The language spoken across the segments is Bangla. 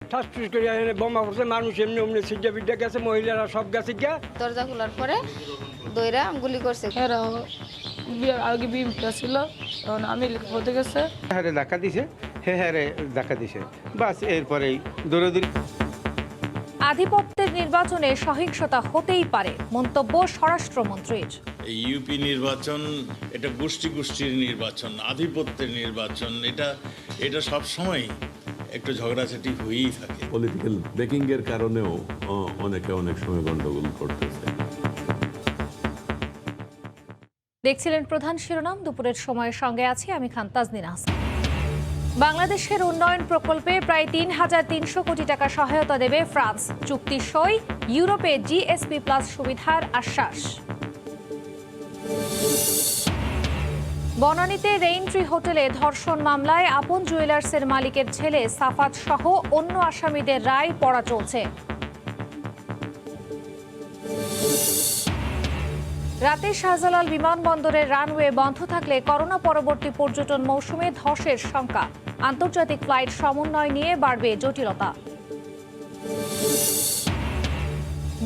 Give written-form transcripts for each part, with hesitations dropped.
ঠাস ঠুস করে এনে বোমা পড়ছে, মানুষ এমনি অমনি সিজা বিদ্যা গেছে, মহিলারা সব গেছে গিয়া। দরজা খোলার পরে দইরা গুলি করছে। এরাও আগে বিমটা ছিল, তখন আমি হতে গেছে। হ্যাঁ ধাক্কা দিছে, হ্যাঁ ধাক্কা দিছে, বাস এরপরেই দৌড়াদৌড়ি। আধিপত্যের নির্বাচনে সহিংসতা হতেই পারে মন্তব্য স্বরাষ্ট্রমন্ত্রীর। এই ইউপি নির্বাচন এটা গোষ্ঠীর নির্বাচন, আধিপত্যের নির্বাচন, এটা সব সময় একটু ঝগড়াঝাটি হয়েই থাকে। পলিটিক্যাল বেকিং এর কারণেও অনেকে অনেক সময় গন্ডগোল করতেছে। দেখছিলেন প্রধান শিরোনাম, দুপুরের সময়ের সঙ্গে আছি আমি খান তাজনীন আহসান। বাংলাদেশের উন্নয়ন প্রকল্পে প্রায় ৩,৩০০ কোটি টাকা সহায়তা দেবে ফ্রান্স। চুক্তি সই, ইউরোপে জিএসপি প্লাস সুবিধার আশ্বাস। বনানীতে রেইনট্রি হোটেলে ধর্ষণ মামলায় আপন জুয়েলার্সের মালিকের ছেলে সাফাত সহ অন্য আসামিদের রায় পড়া চলছে। রাতে শাহজালাল বিমানবন্দরের রানওয়ে বন্ধ থাকলে করোনা পরবর্তী পর্যটন মৌসুমে ধসের শঙ্কা। আন্তর্জাতিক ফ্লাইট সমন্বয় নিয়ে বাড়বে জটিলতা।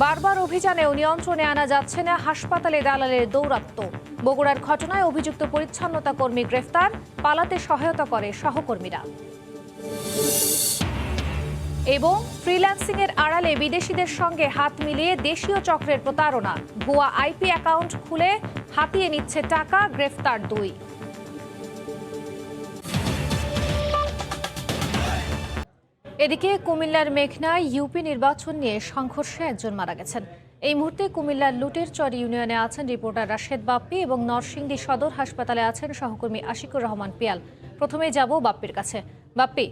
বারবার অভিযানেও নিয়ন্ত্রণে আনা যাচ্ছে না হাসপাতালে দালালের দৌরাত্ম্য। বগুড়ার ঘটনায় অভিযুক্ত পরিচ্ছন্নতা কর্মী গ্রেফতার, পালাতে সহায়তা করে সহকর্মীরা। এবং ফ্রিল্যান্সিং এর আড়ালে বিদেশিদের সঙ্গে হাত মিলিয়ে দেশীয় চক্রের প্রতারণা। ভুয়া আইপি অ্যাকাউন্ট খুলে হাতিয়ে নিচ্ছে টাকা, গ্রেফতার 2। এদিকে কুমিল্লার মেঘনায় ইউপি নির্বাচন নিয়ে সংঘর্ষে একজন মারা গেছেন। এই মুহূর্তে কুমিল্লার লুটেরচর ইউনিয়নে আছেন রিপোর্টার রাশেদ বাপ্পি এবং নরসিংদী সদর হাসপাতালে আছেন সহকর্মী আশিকুর রহমান পিয়াল। প্রথমে যাব বাপ্পির কাছে। বাপ্পি,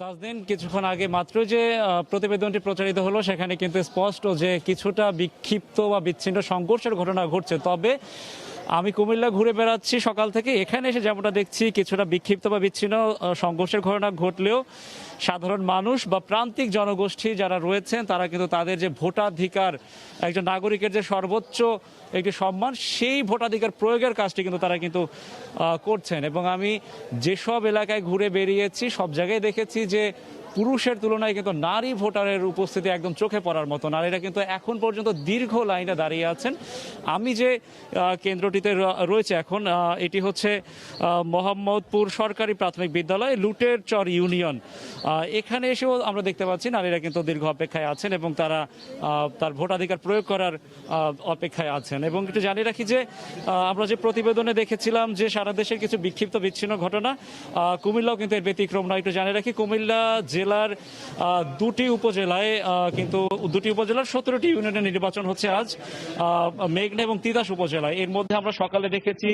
তাজদিন, কিছুক্ষণ আগে মাত্র যে প্রতিবেদনটি প্রচারিত হলো সেখানে কিন্তু স্পষ্ট যে কিছুটা বিক্ষিপ্ত বা বিচ্ছিন্ন সংঘর্ষের ঘটনা ঘটছে। তবে আমি কুমিল্লা ঘুরে বেড়াচ্ছি সকাল থেকে, এখানে এসে যেমনটা দেখছি কিছুটা বিক্ষিপ্ত বা বিচ্ছিন্ন সংঘর্ষের ঘটনা ঘটলেও সাধারণ মানুষ বা প্রান্তিক জনগোষ্ঠী যারা রয়েছেন তারা কিন্তু তাদের যে ভোটাধিকার, একজন নাগরিকের যে সর্বোচ্চ একটি সম্মান, সেই ভোটাধিকার প্রয়োগের কাজটি কিন্তু তারা কিন্তু করছেন। এবং আমি যেসব এলাকায় ঘুরে বেরিয়েছি সব জায়গায় দেখেছি যে পুরুষের তুলনায় কিন্তু নারী ভোটারের উপস্থিতি একদম চোখে পড়ার মতো। নারীরা কিন্তু এখন পর্যন্ত দীর্ঘ লাইনে দাঁড়িয়ে আছেন। আমি যে কেন্দ্রটিতে রয়েছে এখন, এটি হচ্ছে মোহাম্মদপুর সরকারি প্রাথমিক বিদ্যালয়, লুটেরচর ইউনিয়ন। এখানে এসেও আমরা দেখতে পাচ্ছি নারীরা কিন্তু দীর্ঘ অপেক্ষায় আছেন এবং তারা তার ভোটাধিকার প্রয়োগ করার অপেক্ষায় আছেন। এবং একটু জানিয়ে রাখি যে আমরা যে প্রতিবেদনে দেখেছিলাম যে সারা দেশের কিছু বিক্ষিপ্ত বিচ্ছিন্ন ঘটনা, কুমিল্লাও কিন্তু এর ব্যতিক্রম নয়। একটু জানিয়ে রাখি কুমিল্লা জেলার দুটি উপজেলায় কিন্তু 17টি ইউনিয়নের নির্বাচন হচ্ছে আজ, মেঘনা এবং তিতাস উপজেলায়। এর মধ্যে আমরা সকালে দেখেছি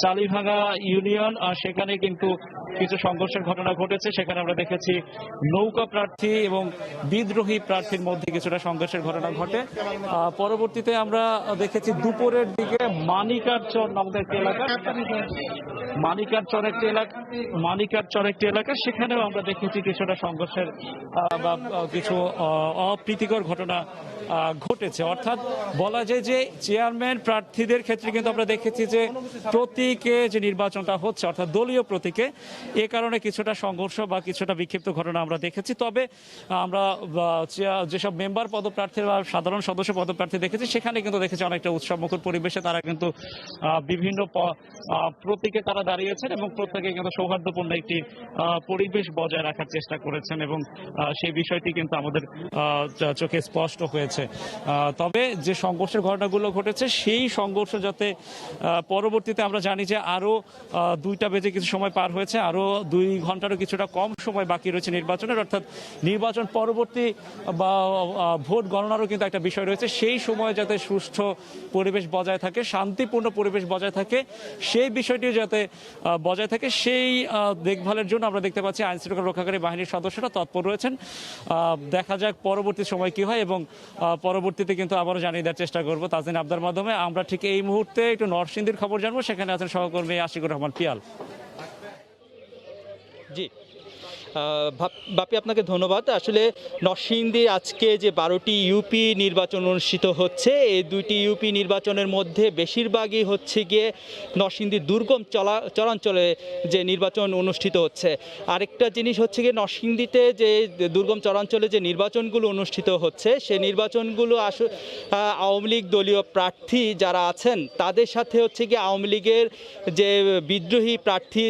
চালিভাঙা ইউনিয়ন, সেখানে কিন্তু কিছু সংঘর্ষের ঘটনা ঘটেছে। সেখানে আমরা দেখেছি নৌকা প্রার্থী এবং বিদ্রোহী প্রার্থীর মধ্যে কিছুটা সংঘর্ষের ঘটনা ঘটে। পরবর্তীতে আমরা দেখেছি দুপুরের দিকে মানিকারচর নামক একটি এলাকা, মানিকারচর একটি এলাকা, সেখানেও আমরা দেখেছি কিছুটা সংঘর্ষের বা কিছু অপ্রীতিকর ঘটনা ঘটেছে। অর্থাৎ বলা যায় যে চেয়ারম্যান প্রার্থীদের ক্ষেত্রে কিন্তু আমরা দেখেছি যে প্রতীকে যে নির্বাচনটা হচ্ছে, অর্থাৎ দলীয় প্রতীকে, এ কারণে কিছুটা সংঘর্ষ বা কিছুটা বিক্ষিপ্ত ঘটনা আমরা দেখেছি। তবে আমরা যেসব মেম্বার পদপ্রার্থী বা সাধারণ সদস্য পদপ্রার্থী দেখেছি সেখানে কিন্তু দেখেছি অনেকটা উৎসবমুখর পরিবেশে তারা কিন্তু বিভিন্ন প্রতীকে তারা দাঁড়িয়েছেন এবং প্রত্যেকে কিন্তু সৌহার্দ্যপূর্ণ একটি পরিবেশ বজায় রাখার চেষ্টা করেছেন এবং সেই বিষয়টি কিন্তু আমাদের চোখে স্পষ্ট হয়েছে। তবে যে সংঘর্ষের ঘটনাগুলো ঘটেছে সেই সংঘর্ষ যাতে পরবর্তীতে, আমরা জানি যে আরো 2টা বেজে কিছু সময় পার হয়েছে, আরো 2 ঘন্টারও কিছুটা কম সময় বাকি রয়েছে নির্বাচনের, অর্থাৎ নির্বাচন পরবর্তী বা ভোট গণনারও কিন্তু একটা বিষয় রয়েছে। সেই সময় যাতে সুষ্ঠু পরিবেশ বজায় থাকে, শান্তিপূর্ণ পরিবেশ বজায় থাকে, সেই বিষয়টি যাতে বজায় থাকে, সেই দেখভালের জন্য আমরা দেখতে পাচ্ছি আইন শৃঙ্খলা রক্ষাকারী বাহিনীর সদস্যরা তৎপর রয়েছেন। দেখা যাক পরবর্তী সময় কি হয় এবং পরবর্তীতে কিন্তু আবারও জানিয়ে দেওয়ার চেষ্টা করবো তাজদিন আবদার মাধ্যমে। আমরা ঠিক এই মুহূর্তে একটু নরসিংদীর খবর জানবো, সেখানে আছেন সহকর্মী আশিকুর রহমান পিয়াল। জি, বাপি, আপনাকে ধন্যবাদ। আসলে নরসিংদীর আজকে যে 12টি ইউপি নির্বাচন অনুষ্ঠিত হচ্ছে, এই 2টি ইউপি নির্বাচনের মধ্যে বেশিরভাগই হচ্ছে গিয়ে নরসিংদীর দুর্গম চরাঞ্চলে যে নির্বাচন অনুষ্ঠিত হচ্ছে। আরেকটা জিনিস হচ্ছে গিয়ে নরসিংদীতে যে দুর্গম চরাঞ্চলে যে নির্বাচনগুলো অনুষ্ঠিত হচ্ছে, সেই নির্বাচনগুলো আওয়ামী লীগ দলীয় প্রার্থী যারা আছেন তাদের সাথে হচ্ছে গিয়ে আওয়ামী লীগের যে বিদ্রোহী প্রার্থী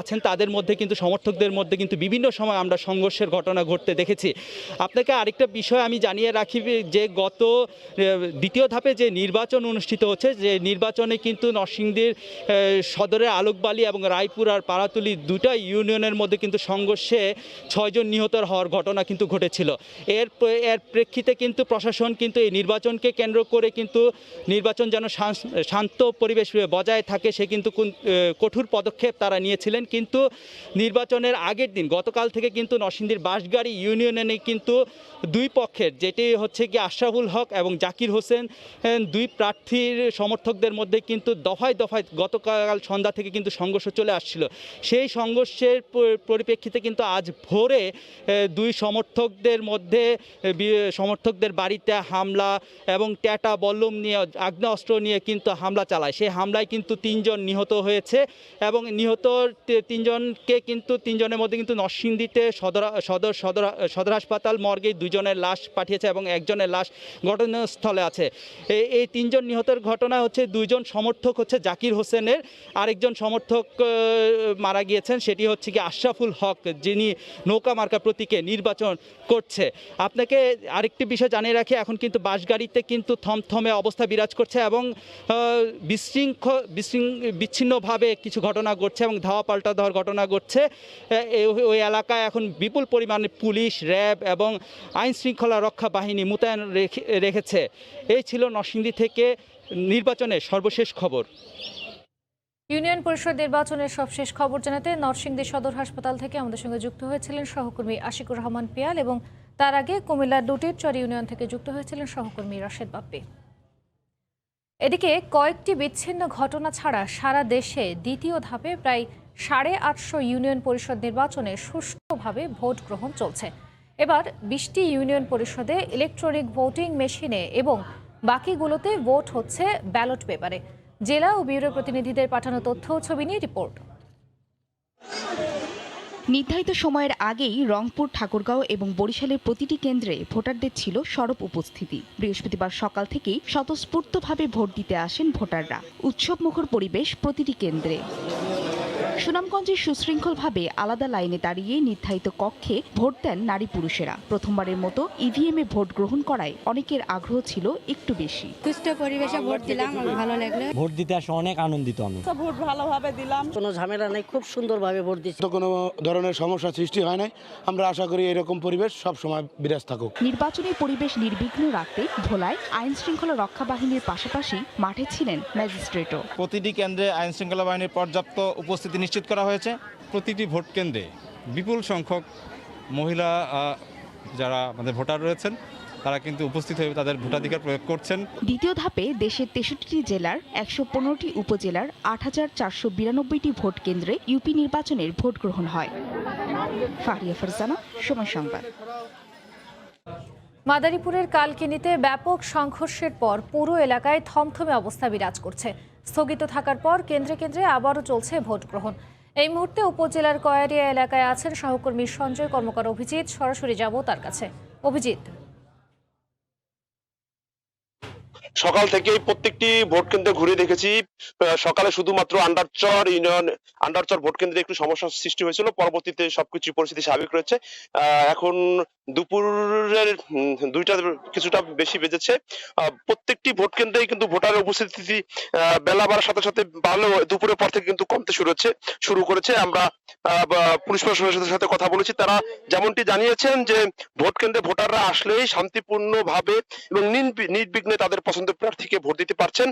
আছেন তাদের মধ্যে কিন্তু সমর্থকদের মধ্যে কিন্তু বিভিন্ন সময় আমরা সংঘর্ষের ঘটনা ঘটতে দেখেছি। আপনাকে আরেকটা বিষয় আমি জানিয়ে রাখি যে গত দ্বিতীয় ধাপে যে নির্বাচন অনুষ্ঠিত হচ্ছে, যে নির্বাচনে কিন্তু নরসিংদীর সদরের আলোকবালি এবং রায়পুর আর পাড়াতুলি 2টা ইউনিয়নের মধ্যে কিন্তু সংঘর্ষে 6 জন নিহত হওয়ার ঘটনা কিন্তু ঘটেছিল। এর প্রেক্ষিতে কিন্তু প্রশাসন কিন্তু এই নির্বাচনকে কেন্দ্র করে কিন্তু নির্বাচন যেন শান্ত পরিবেশ বজায় থাকে সে কিন্তু কঠোর পদক্ষেপ তারা নিয়েছিলেন। কিন্তু নির্বাচনের আগের দিন গতকাল থেকে কিন্তু নরসিংদীর বাঁশগাড়ি ইউনিয়নে কিন্তু দুই পক্ষের, যেটি হচ্ছে কি আশরাফুল হক এবং জাকির হোসেন, দুই প্রার্থীর সমর্থকদের মধ্যে কিন্তু দফায় দফায় গতকাল সন্ধ্যা থেকে কিন্তু সংঘর্ষ চলে আসছিল। সেই সংঘর্ষের পরিপ্রেক্ষিতে কিন্তু আজ ভোরে দুই সমর্থকদের বাড়িতে হামলা এবং ট্যাটা বল্লম নিয়ে আগ্নেয়াস্ত্র নিয়ে কিন্তু হামলা চালায়। সেই হামলায় কিন্তু 3 জন নিহত হয়েছে এবং নিহত 3 জনকে কিন্তু 3 জনের মধ্যে কিন্তু নরসিংদীতে সদর হাসপাতাল মর্গে 2 জনের লাশ পাঠিয়েছে এবং 1 জনের লাশ ঘটনাস্থলে আছে। এই 3 জন নিহতের ঘটনা হচ্ছে 2 জন সমর্থক হচ্ছে জাকির হোসেনের, আরেকজন সমর্থক মারা গিয়েছেন, সেটি হচ্ছে কি আশরাফুল হক, যিনি নৌকা মার্কা প্রতীকে নির্বাচন করছে। আপনাকে আরেকটি বিষয় জানিয়ে রাখি, এখন কিন্তু বাঁশগাড়িতে কিন্তু থমথমে অবস্থা বিরাজ করছে এবং বিচ্ছিন্নভাবে কিছু ঘটনা ঘটছে এবং ধাওয়া পাল্টা দেওয়ার ঘটনা ঘটছে। ওই এলাকায় এখন বিপুল পরিমাণে পুলিশ, র্যাব এবং আইন শৃঙ্খলা রক্ষা বাহিনী মোতায়েন রেখেছে। এই ছিল নরসিংদী থেকে নির্বাচনের সর্বশেষ খবর। ইউনিয়ন পরিষদ নির্বাচনের সবশেষ খবর জানাতে নরসিংদী সদর হাসপাতাল থেকে আমাদের সঙ্গে যুক্ত হয়েছিলেন সহকর্মী আশিকুর রহমান পিয়াল এবং তার আগে কুমিল্লার লুটির চর ইউনিয়ন থেকে যুক্ত হয়েছিলেন সহকর্মী রাশেদ বাপ্পি। এদিকে কয়েকটি বিচ্ছিন্ন ঘটনা ছাড়া সারা দেশে দ্বিতীয় ধাপে প্রায় 850 ইউনিয়ন পরিষদ নির্বাচনে সুষ্ঠুভাবে ভোট গ্রহণ চলছে। এবার 20টি ইউনিয়ন পরিষদে ইলেকট্রনিক ভোটিং মেশিনে এবং বাকিগুলোতে ভোট হচ্ছে ব্যালট পেপারে। জেলা ও ব্যুরো প্রতিনিধিদের পাঠানো তথ্য ও ছবি নিয়ে রিপোর্ট। নির্ধারিত সময়ের আগেই রংপুর, ঠাকুরগাঁও এবং বরিশালের প্রতিটি কেন্দ্রে ভোটারদের ছিল সরব উপস্থিতি। বৃহস্পতিবার সকাল থেকেই স্বতঃস্ফূর্তভাবে ভোট দিতে আসেন ভোটাররা। উৎসবমুখর পরিবেশ প্রতিটি কেন্দ্রে। সুনামগঞ্জে সুশৃঙ্খলভাবে আলাদা লাইনে দাঁড়িয়ে নির্ধারিত কক্ষে ভোট দেন নারী পুরুষেরা। প্রথমবারের মতো ইভিএমে ভোট গ্রহণ করায় অনেকের আগ্রহ ছিল একটু বেশি। সুষ্ঠু পরিবেশে ভোট দিলাম, ভালো লাগলো। ভোট দিতে আসে অনেক আনন্দিত আমি। ভোট ভালোভাবে দিলাম, কোনো ঝামেলা নেই, খুব সুন্দরভাবে ভোট দিচ্ছি। তো কোনো ধরনের সমস্যা সৃষ্টি হয় নাই। আমরা আশা করি এরকম পরিবেশ সব সময় বিরাজ থাকুক। নির্বাচনী পরিবেশ নির্বিঘ্ন রাখতে ভোলায় আইন শৃঙ্খলা রক্ষা বাহিনীর পাশাপাশি মাঠে ছিলেন ম্যাজিস্ট্রেটও। প্রতিটি কেন্দ্রে আইন শৃঙ্খলা বাহিনীর পর্যাপ্ত উপস্থিতি নিশ্চিত করা হয়েছে। প্রতিটি ভোট কেন্দ্রে বিপুল সংখ্যক মহিলা যারা আমাদের ভোটার রয়েছেন তারা কিন্তু উপস্থিত হয়ে তাদের ভোটাধিকার প্রয়োগ করছেন। দ্বিতীয় ধাপে দেশের 63টি জেলার 115টি উপজেলার 8492টি ভোট কেন্দ্রে ইউপি নির্বাচনের ভোট গ্রহণ হয়। ফারিয়া ফারজানা, সময় সংবাদ। মাদারীপুরের কালকিনিতে ব্যাপক সংঘর্ষের পর পুরো এলাকায় থমথমে অবস্থা বিরাজ করছে। স্থগিত থাকার পর কেন্দ্রে কেন্দ্রে আবারও চলছে ভোট গ্রহণ। এই মুহূর্তে উপজেলার কয়ারিয়া এলাকায় আছেন সহকর্মী সঞ্জয় কর্মকার অভিজিৎ। সরাসরি যাব তার কাছে। অভিজিৎ, সকাল থেকেই প্রত্যেকটি ভোট কেন্দ্রে ঘুরে দেখেছি। সকালে শুধুমাত্র আন্ডারচর ভোট কেন্দ্রে একটু সমস্যার সৃষ্টি হয়েছিল, পরবর্তীতে সবকিছু পরিস্থিতি স্বাভাবিক রয়েছে। এখন দুপুরের 2টা কিছুটা বেশি বেজেছে। প্রত্যেকটি ভোট কেন্দ্রেই কিন্তু ভোটারের উপস্থিতি বেলা বাড়ার সাথে সাথে বাড়লেও দুপুরের পর থেকে কিন্তু কমতে শুরু করেছে। আমরা পুলিশ প্রশাসনের সাথে কথা বলেছি, তারা যেমনটি জানিয়েছেন যে ভোট কেন্দ্রে ভোটাররা আসলেই শান্তিপূর্ণভাবে এবং নির্বিঘ্নে তাদের পছন্দের প্রার্থীকে ভোট দিতে পারছেন।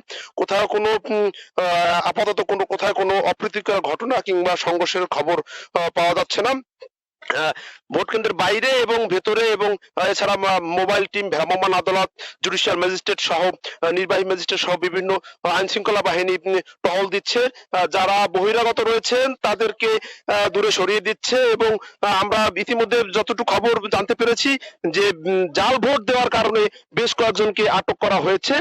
আপাতত কোথাও কোনো অপ্রীতিকর ঘটনা কিংবা সংঘর্ষের খবর পাওয়া যাচ্ছে না। ভোট কেন্দ্রের বাইরে এবং ভেতরে এবং এছাড়া মোবাইল টিম, ভ্রাম্যমাণ আদালত, জুডিশিয়াল ম্যাজিস্ট্রেট সহ নির্বাহী ম্যাজিস্ট্রেট সহ বিভিন্ন আইন শৃঙ্খলা বাহিনী টহল দিচ্ছে। যারা বহিরাগত রয়েছেন তাদেরকে দূরে সরিয়ে দিচ্ছে এবং আমরা ইতিমধ্যে যতটুকু খবর জানতে পেরেছি যে জাল ভোট দেওয়ার কারণে বেশ কয়েকজনকে আটক করা হয়েছে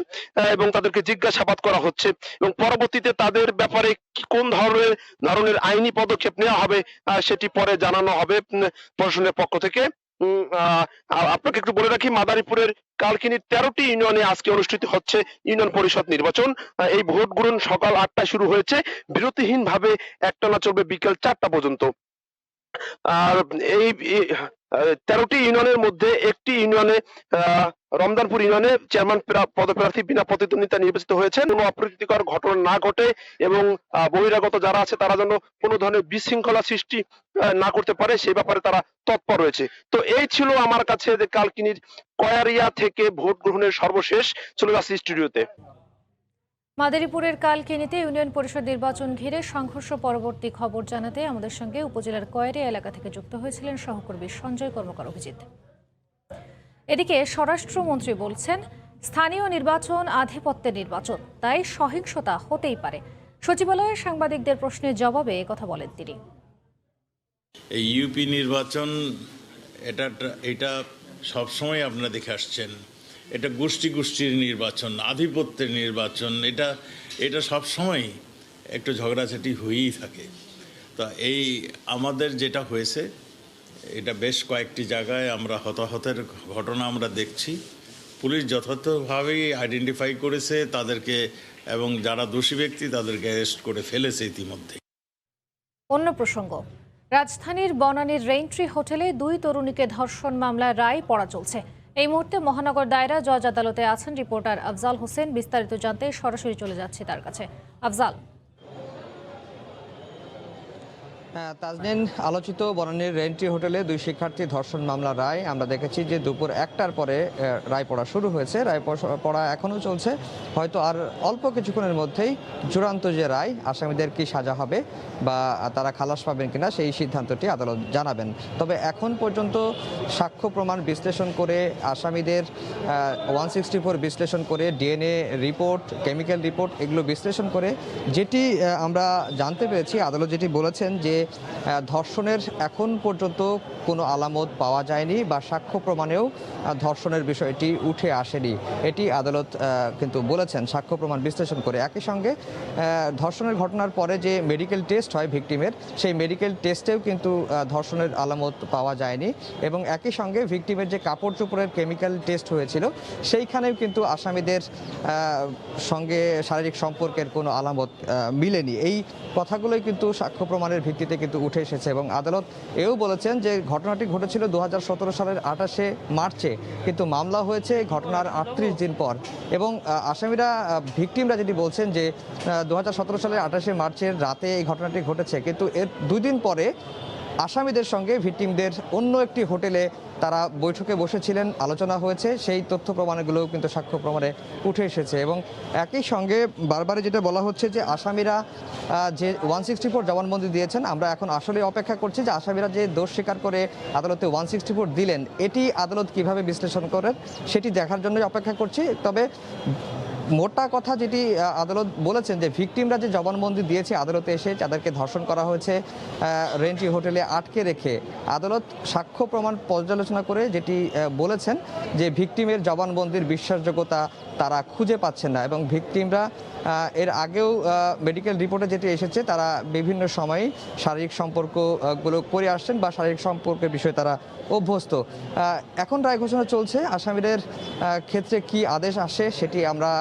এবং তাদেরকে জিজ্ঞাসাবাদ করা হচ্ছে এবং পরবর্তীতে তাদের ব্যাপারে কোন ধরনের আইনি পদক্ষেপ নেওয়া হবে সেটি পরে জানানো হবে প্রশাসনের পক্ষ থেকে। আপনাকে একটু বলে রাখি, মাদারীপুরের কালকিনির 13টি ইউনিয়নে আজকে অনুষ্ঠিত হচ্ছে ইউনিয়ন পরিষদ নির্বাচন। এই ভোট গ্রহণ সকাল 8টায় শুরু হয়েছে, বিরতিহীন ভাবে একটানা চলবে বিকেল 4টা পর্যন্ত। আর এই 13টি ইউনিয়নের মধ্যে একটি ইউনিয়নে রমদানপুর ইউনিয়নে চেয়ারম্যান পদপ্রার্থী বিনা প্রতিদ্বন্দ্বিতা নির্বাচিত হয়েছেন। কোনো অপ্রীতিকর ঘটনা না ঘটে এবং বহিরাগত যারা আছে তারা যেন কোনো ধরনের বিশৃঙ্খলা সৃষ্টি না করতে পারে সেই ব্যাপারে তারা তৎপর রয়েছে। তো এই ছিল আমার কাছে যে কালকিনির কয়ারিয়া থেকে ভোট গ্রহণের সর্বশেষ। চলে যাচ্ছি স্টুডিওতে। মাদারীপুরের কালকিনিতে ইউনিয়ন পরিষদ নির্বাচন ঘিরে সংঘর্ষ পরবর্তী খবর জানাতে আমাদের সঙ্গে উপজেলার কয়ারিয়া এলাকা থেকে যুক্ত হয়েছিলেন সহকর্মী সঞ্জয় কর্মকার অভিজিৎ। এদিকে স্বরাষ্ট্রমন্ত্রী বলছেন, স্থানীয় নির্বাচন আধিপত্যের নির্বাচন, তাই সহিংসতা হতেই পারে। সচিবালয়ে সাংবাদিকদের প্রশ্নের জবাবে একথা বলেন তিনি। এই ইউপি নির্বাচন এটা সবসময় আপনারা দেখে আসছেন, এটা গোষ্ঠীর নির্বাচন, আধিপত্যের নির্বাচন, এটা সবসময় একটু ঝগড়াঝাটি হয়েই থাকে। তা এই আমাদের যেটা হয়েছে এটা বেশ কয়েকটি জায়গায় আমরা হতাহতের ঘটনা আমরা দেখছি। পুলিশ যথাযথভাবেই আইডেন্টিফাই করেছে তাদেরকে এবং যারা দোষী ব্যক্তি তাদেরকে অ্যারেস্ট করে ফেলেছে ইতিমধ্যে। অন্য প্রসঙ্গ, রাজধানীর বনানীর রেইনট্রি হোটেলে 2 তরুণীকে ধর্ষণ মামলায় রায় পড়া চলছে। এই মুহূর্তে মহানগর দায়রা জজ আদালতে আছেন রিপোর্টার আফজাল হোসেন। বিস্তারিত জানতে সরাসরি চলে যাচ্ছে তার কাছে। আফজাল। তাজনীন, আলোচিত বনানীর রেন্ট্রি হোটেলে 2 শিক্ষার্থী ধর্ষণ মামলার রায় আমরা দেখেছি যে দুপুর 1টার পরে রায় পড়া শুরু হয়েছে। রায় পড়া এখনও চলছে, হয়তো আর অল্প কিছুক্ষণের মধ্যেই চূড়ান্ত যে রায়, আসামিদের কি সাজা হবে বা তারা খালাস পাবেন কিনা সেই সিদ্ধান্তটি আদালত জানাবেন। তবে এখন পর্যন্ত সাক্ষ্য প্রমাণ বিশ্লেষণ করে, আসামিদের 164 বিশ্লেষণ করে, ডিএনএ রিপোর্ট, কেমিক্যাল রিপোর্ট এগুলো বিশ্লেষণ করে যেটি আমরা জানতে পেরেছি, আদালত যেটি বলেছেন যে ধর্ষণের এখন পর্যন্ত কোনো আলামত পাওয়া যায়নি বা সাক্ষ্য প্রমাণেও ধর্ষণের বিষয়টি উঠে আসেনি, এটি আদালত কিন্তু বলেছেন সাক্ষ্য প্রমাণ বিশ্লেষণ করে। একই সঙ্গে ধর্ষণের ঘটনার পরে যে মেডিকেল টেস্ট হয় ভিকটিমের, সেই মেডিকেল টেস্টেও কিন্তু ধর্ষণের আলামত পাওয়া যায়নি এবং একই সঙ্গে ভিকটিমের যে কাপড় চোপড়ের কেমিক্যাল টেস্ট হয়েছিল সেইখানেও কিন্তু আসামিদের সঙ্গে শারীরিক সম্পর্কের কোনো আলামত মিলেনি। এই কথাগুলোই কিন্তু সাক্ষ্য প্রমাণের ভিত্তিতে কিন্তু উঠে এসেছে এবং আদালত এও বলেছেন যে ঘটনাটি ঘটেছিল 2017 সালের 28শে মার্চে, কিন্তু মামলা হয়েছে ঘটনার 38 দিন পর এবং আসামিরা, ভিকটিমরা যেটি বলছেন যে 2017 সালের 28শে মার্চের রাতে এই ঘটনাটি ঘটেছে, কিন্তু এর 2 দিন পরে আসামিদের সঙ্গে ভিকটিমদের অন্য একটি হোটেলে তারা বৈঠকে বসেছিলেন, আলোচনা হয়েছে, সেই তথ্য প্রমাণগুলোও কিন্তু সাক্ষ্য প্রমাণে উঠে এসেছে এবং একই সঙ্গে বারবারই যেটা বলা হচ্ছে যে আসামিরা যে 164 জবানবন্দি দিয়েছেন, আমরা এখন আসলে অপেক্ষা করছি যে আসামিরা যে দোষ স্বীকার করে আদালতে 164 দিলেন এটি আদালত কিভাবে বিশ্লেষণ করেন সেটি দেখার জন্য অপেক্ষা করছি। তবে মোটা কথা যেটি আদালত বলেছেন যে ভিকটিমরা যে জবানবন্দি দিয়েছে আদালতে এসে, যাদেরকে ধর্ষণ করা হয়েছে রেন্ট্রি হোটেলে আটকে রেখে, আদালত সাক্ষ্য প্রমাণ পর্যালোচনা করে যেটি বলেছেন যে ভিকটিমের জবানবন্দির বিশ্বাসযোগ্যতা তারা খুঁজে পাচ্ছেন না এবং ভিকটিমরা এর আগেও মেডিকেল রিপোর্টে যেটি এসেছে তারা বিভিন্ন সময়ে শারীরিক সম্পর্কগুলো করে আসছেন বা শারীরিক সম্পর্কের বিষয়ে তারা অভ্যস্ত। এখন রায় ঘোষণা চলছে, আসামিদের ক্ষেত্রে কি আদেশ আসে সেটি আমরা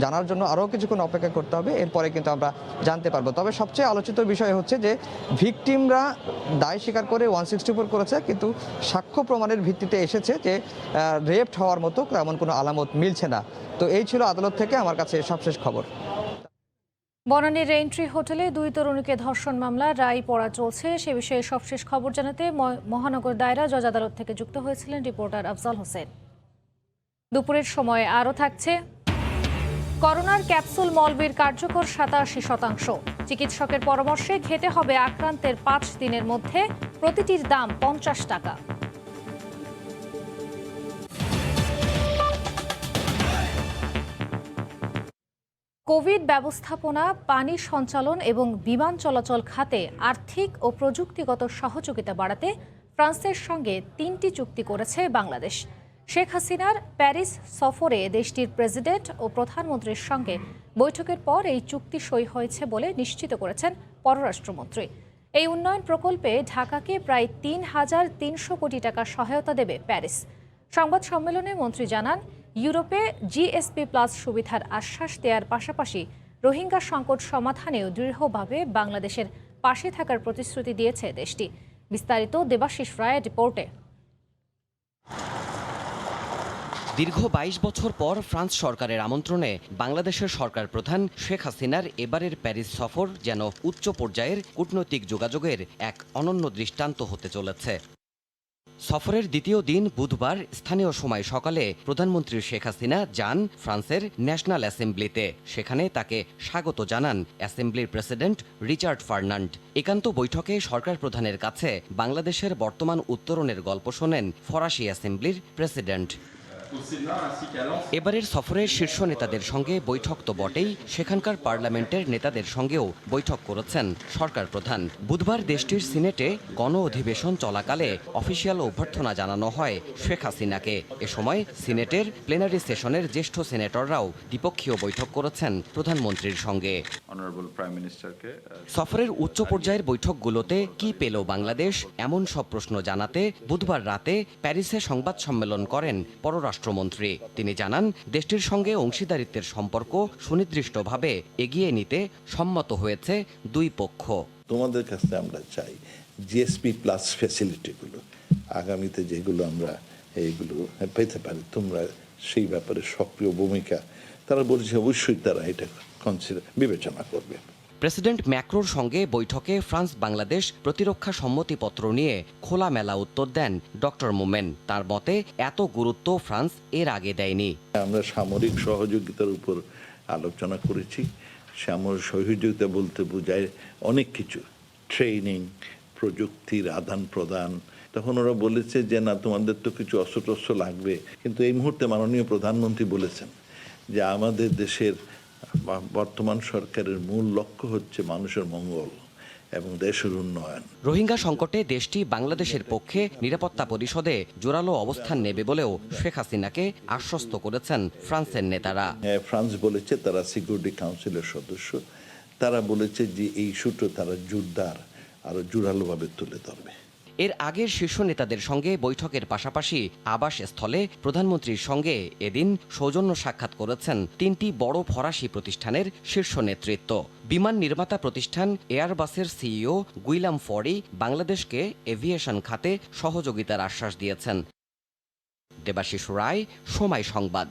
জানার জন্য আরও কিছুক্ষণ অপেক্ষা করতে হবে, এরপরে কিন্তু আমরা জানতে পারবো। তবে সবচেয়ে আলোচিত বিষয় হচ্ছে যে ভিকটিমরা দায় স্বীকার করে 164 করেছে, কিন্তু সাক্ষ্য প্রমাণের ভিত্তিতে এসেছে যে রেপড হওয়ার মতো তেমন কোনো আলামত মিলছে না। তো এই ছিল আদালত থেকে আমার কাছে সবশেষ খবর। বনানীর রেইনট্রি হোটেলে 2 তরুণীকে ধর্ষণ মামলা রায় পড়া চলছে, সে বিষয়ে সবশেষ খবর জানাতে মহানগর দায়রা জজ আদালত থেকে যুক্ত হয়েছিলেন রিপোর্টার আফজাল হোসেন। দুপুরের সময় আরও থাকছে করোনার ক্যাপসুল মলবির কার্যকর 87%। চিকিৎসকের পরামর্শে খেতে হবে আক্রান্তের 5 দিনের মধ্যে। প্রতিটির দাম 50 টাকা। কোভিড ব্যবস্থাপনা, পানি সঞ্চালন এবং বিমান চলাচল খাতে আর্থিক ও প্রযুক্তিগত সহযোগিতা বাড়াতে ফ্রান্সের সঙ্গে 3টি চুক্তি করেছে বাংলাদেশ। শেখ হাসিনার প্যারিস সফরে দেশটির প্রেসিডেন্ট ও প্রধানমন্ত্রীর সঙ্গে বৈঠকের পর এই চুক্তি সই হয়েছে বলে নিশ্চিত করেছেন পররাষ্ট্রমন্ত্রী। এই উন্নয়ন প্রকল্পে ঢাকাকে প্রায় 3,300 কোটি টাকা সহায়তা দেবে প্যারিস। সংবাদ সম্মেলনে মন্ত্রী জানান, ইউরোপে জিএসপি প্লাস সুবিধার আশ্বাস দেওয়ার পাশাপাশি রোহিঙ্গা সংকট সমাধানেও দৃঢ়ভাবে বাংলাদেশের পাশে থাকার প্রতিশ্রুতি দিয়েছে দেশটি। বিস্তারিত দেবাশিস রায়ের রিপোর্টে। দীর্ঘ 22 বছর পর ফ্রান্স সরকারের আমন্ত্রণে বাংলাদেশের সরকার প্রধান শেখ হাসিনার এবারের প্যারিস সফর যেন উচ্চ পর্যায়ের কূটনৈতিক যোগাযোগের এক অনন্য দৃষ্টান্ত হতে চলেছে। সফরের দ্বিতীয় দিন বুধবার স্থানীয় সময় সকালে প্রধানমন্ত্রী শেখ হাসিনা যান ফ্রান্সের ন্যাশনাল অ্যাসেম্বলিতে। সেখানে তাকে স্বাগত জানান অ্যাসেম্বলির প্রেসিডেন্ট রিচার্ড ফার্নান্ড। একান্ত বৈঠকে সরকার প্রধানের কাছে বাংলাদেশের বর্তমান উত্তরণের গল্প শোনেন ফরাসি অ্যাসেম্বলির প্রেসিডেন্ট। এবারের সফরে শীর্ষ নেতাদের সঙ্গে বৈঠক তো বটেই, সেখানকার পার্লামেন্টের নেতাদের সঙ্গেও বৈঠক করেছেন সরকার প্রধান। বুধবার দেশটির সিনেটে গণ অধিবেশন চলাকালে অফিসিয়াল অভ্যর্থনা জানানো হয় শেখ হাসিনাকে। এ সময় সিনেটের প্লেনারি সেশনের জ্যেষ্ঠ সিনেটররাও দ্বিপক্ষীয় বৈঠক করেছেন প্রধানমন্ত্রীর সঙ্গে। সফরের উচ্চ পর্যায়ের বৈঠকগুলোতে কি পেল বাংলাদেশ, এমন সব প্রশ্ন জানাতে বুধবার রাতে প্যারিসে সংবাদ সম্মেলন করেন পররাষ্ট্রমন্ত্রী। তিনি জানান, দেশটির সঙ্গে অংশীদারিত্বের সম্পর্ক সুনির্দিষ্টভাবে এগিয়ে নিতে সম্মত হয়েছে দুই পক্ষ। তোমাদের কাছে আমরা চাই জিএসপি প্লাস ফ্যাসিলিটিগুলো আগামীতে যেগুলো আমরা এইগুলো পেতে পারি, তোমরা সেই ব্যাপারে সক্রিয় ভূমিকা। তারা বলছে অবশ্যই তারা এটা বিবেচনা করবে। প্রেসিডেন্ট ম্যাক্রোর সঙ্গে বৈঠকে ফ্রান্স বাংলাদেশ প্রতিরক্ষা সম্মতিপত্র নিয়ে খোলামেলা উত্তর দেন ডক্টর মোমেন। তার মতে এত গুরুত্ব ফ্রান্স এর আগে দেয়নি। আমরা সামরিক সহযোগিতার উপর আলোচনা করেছি। সামরিক সহযোগিতা বলতে বোঝায় অনেক কিছু, ট্রেনিং, প্রযুক্তির আদান প্রদান। তখন ওরা বলেছে যে না, তোমাদের তো কিছু অস্ত্রশস্ত্র লাগবে, কিন্তু এই মুহূর্তে মাননীয় প্রধানমন্ত্রী বলেছেন যে আমাদের দেশের বর্তমান সরকারের মূল লক্ষ্য হচ্ছে মানুষের মঙ্গল এবং দেশের উন্নয়ন। রোহিঙ্গা সংকটে দেশটি বাংলাদেশের পক্ষে নিরাপত্তা পরিষদে জোরালো অবস্থান নেবে বলেও শেখ হাসিনাকে আশ্বস্ত করেছেন ফ্রান্সের নেতারা। ফ্রান্স বলেছে তারা সিকিউরিটি কাউন্সিলের সদস্য, তারা বলেছে যে এই ইস্যুটা তারা জোরদার আরো জোরালোভাবে তুলে ধরবে। এর আগের শীর্ষ নেতাদের সঙ্গে বৈঠকের পাশাপাশি আবাসস্থলে প্রধানমন্ত্রীর সঙ্গে এদিন সৌজন্য সাক্ষাৎ করেছেন 3টি বড় ফরাসি প্রতিষ্ঠানের শীর্ষ নেতৃত্ব। বিমান নির্মাতা প্রতিষ্ঠান এয়ারবাসের সিইও গুইলাম ফরি বাংলাদেশকে এভিয়েশন খাতে সহযোগিতার আশ্বাস দিয়েছেন। দেবাশিস রায়, সময় সংবাদ।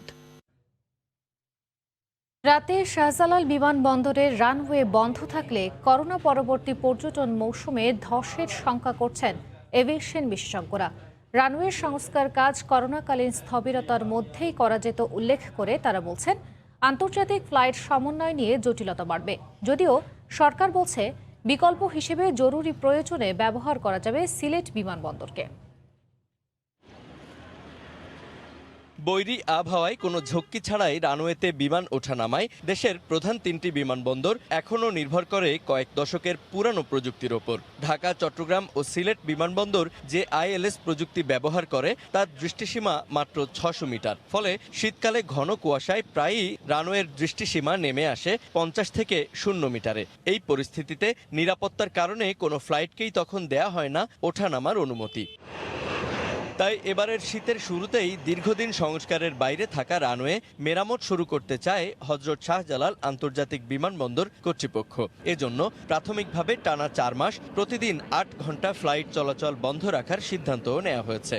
রাতে শাহজালাল বিমানবন্দরের রানওয়ে বন্ধ থাকলে করোনা পরবর্তী পর্যটন মৌসুমে ধসের শঙ্কা করছেন এভিয়েশন বিশেষজ্ঞরা। রানওয়ে সংস্কার কাজ করোনাকালীন স্থবিরতার মধ্যেই করা যেত উল্লেখ করে তারা বলছেন, আন্তর্জাতিক ফ্লাইট সমন্বয় নিয়ে জটিলতা বাড়বে। যদিও সরকার বলছে বিকল্প হিসেবে জরুরি প্রয়োজনে ব্যবহার করা যাবে সিলেট বিমানবন্দরকে। বৈরী আবহাওয়ায় কোনো ঝক্কি ছাড়াই রানওয়েতে বিমান ওঠানামায় দেশের প্রধান 3টি বিমানবন্দর এখনও নির্ভর করে কয়েক দশকের পুরানো প্রযুক্তির ওপর। ঢাকা, চট্টগ্রাম ও সিলেট বিমানবন্দর যে ILS প্রযুক্তি ব্যবহার করে তার দৃষ্টিসীমা মাত্র 600 মিটার। ফলে শীতকালে ঘন কুয়াশায় প্রায়ই রানওয়ের দৃষ্টিসীমা নেমে আসে 50 থেকে 0 মিটারে। এই পরিস্থিতিতে নিরাপত্তার কারণে কোনো ফ্লাইটকেই তখন দেয়া হয় না ওঠানামার অনুমতি। তাই এবারের শীতের শুরুতেই দীর্ঘদিন সংস্কারের বাইরে থাকা রানওয়ে মেরামত শুরু করতে চায় হযরত শাহজালাল আন্তর্জাতিক বিমানবন্দর কর্তৃপক্ষ। এজন্য প্রাথমিকভাবে টানা 4 মাস প্রতিদিন 8 ঘন্টা ফ্লাইট চলাচল বন্ধ রাখার সিদ্ধান্ত নেওয়া হয়েছে।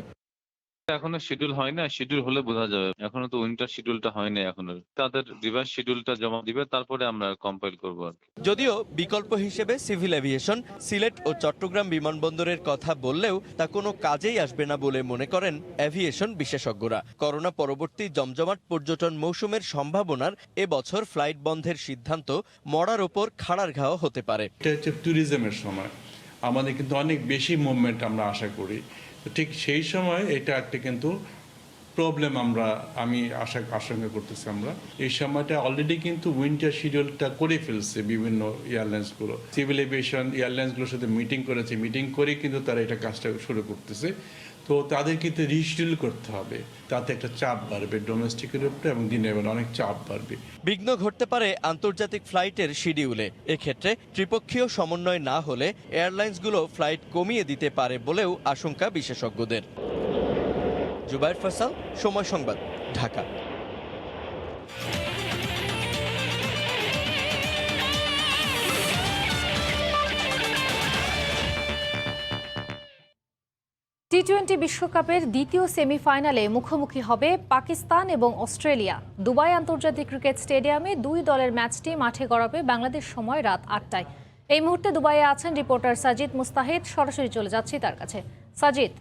এখনো শিডিউল হয় না, শিডিউল হলে বোঝা যাবে। এখনো তো উইন্টার শিডিউলটা হয়নি এখনো। তাদের রিভার্স শিডিউলটা জমা দিবে, তারপরে আমরা কম্পাইল করবো আর কি। যদিও বিকল্প হিসেবে সিভিল এভিয়েশন সিলেট ও চট্টগ্রাম বিমানবন্দরের কথা বললেও তা কোনো কাজেই আসবে না বলে মনে করেন এভিয়েশন বিশেষজ্ঞরা। করোনা পরবর্তী জমজমাট পর্যটন মৌসুমের সম্ভাবনার এবছর ফ্লাইট বন্ধের সিদ্ধান্ত মরার ওপর খাড়ার ঘাও হতে পারে। এটা হচ্ছে ট্যুরিজমের সময়, আমাদের কিন্তু অনেক বেশি মুভমেন্ট আমরা আশা করি। ঠিক সেই সময় এটা একটা কিন্তু প্রবলেম আমি আশঙ্কা করতেছি। আমরা এই সময়টা অলরেডি কিন্তু উইন্টার শিডিউলটা করে ফেলছে বিভিন্ন এয়ারলাইন্সগুলো, সিভিল এভিয়েশন এয়ারলাইন্সগুলোর সাথে মিটিং করেছে, মিটিং করে কিন্তু তারা এটা কাজটা শুরু করতেছে। তো তাদের কিন্তু রিশিডিউল করতে হবে, তাতে একটা চাপ বাড়বে ডোমেস্টিকের উপরে এবং দিনের বেলা অনেক চাপ বাড়বে। বিঘ্ন ঘটতে পারে আন্তর্জাতিক ফ্লাইটের শিডিউলে। এক্ষেত্রে ত্রিপক্ষীয় সমন্বয় না হলে এয়ারলাইন্সগুলো ফ্লাইট কমিয়ে দিতে পারে বলেও আশঙ্কা বিশেষজ্ঞদের। জুবায়ের ফয়সাল, সময় সংবাদ, ঢাকা। টি-20 বিশ্বকাপের দ্বিতীয় সেমিফাইনালে মুখোমুখি হবে পাকিস্তান এবং অস্ট্রেলিয়া। দুবাই আন্তর্জাতিক ক্রিকেট স্টেডিয়ামে দুই দলের ম্যাচটি মাঠে গড়াবে বাংলাদেশ সময় রাত 8টায়। এই মুহূর্তে দুবাইয়ে আছেন রিপোর্টার সাজিদ মুস্তাহিদ। সরাসরি চলে যাচ্ছি তার কাছে। সাজিদ,